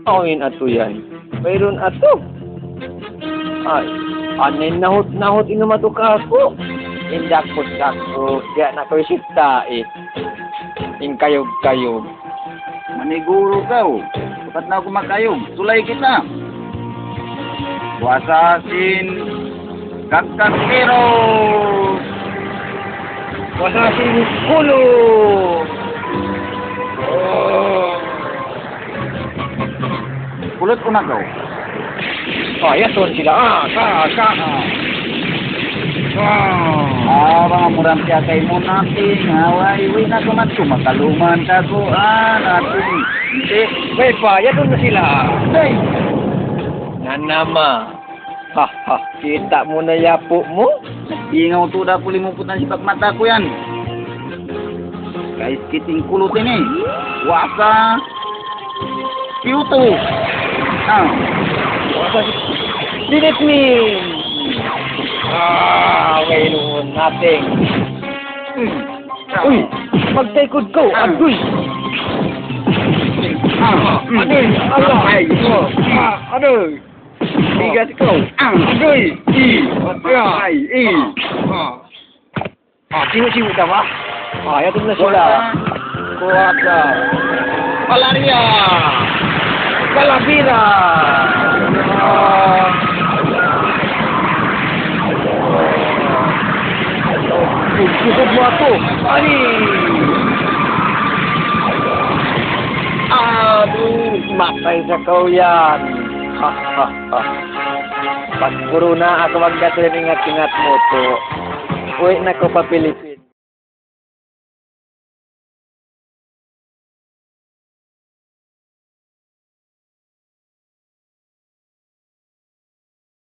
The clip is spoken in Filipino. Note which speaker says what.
Speaker 1: Awin ato yan. Mayroon ato. Ay, anin nahot inumato ka ako. Indakot ako. Diya na ko isipta eh. Kayog.
Speaker 2: Maniguro ka o. Ba't na ako makayog? Sulay kita. Wasasin Kagkakero.
Speaker 1: Wasasin kulo.
Speaker 2: Kulot ko na ka o.
Speaker 1: Yaton sila.
Speaker 2: Mga murang siya kay mo natin. Uy na kumatso. Makaluman ka ko. Natin. Hindi.
Speaker 1: Bay pa, yaton na sila.
Speaker 2: Hey.
Speaker 1: Nanama. Kita mo na yapo mo?
Speaker 2: Ingaw to da puli mo putan si mata ko yan. Guys, kiting kulutin eh. Wasa. Piuto.
Speaker 1: Wasa. Didit me. Ngayon natin. Uy, magtaikod ko. Adoy. Adoy. Bigat ko. Adoy. Sino ka ba? Yatin na sila. Kuwata. Malaria. Kalabira. Cukup mo ako. Ani. Matay sa kauyan. Pagpuro na ako magdato yung ingat-ingat mo to. Uwi na ko pa Pilipinas.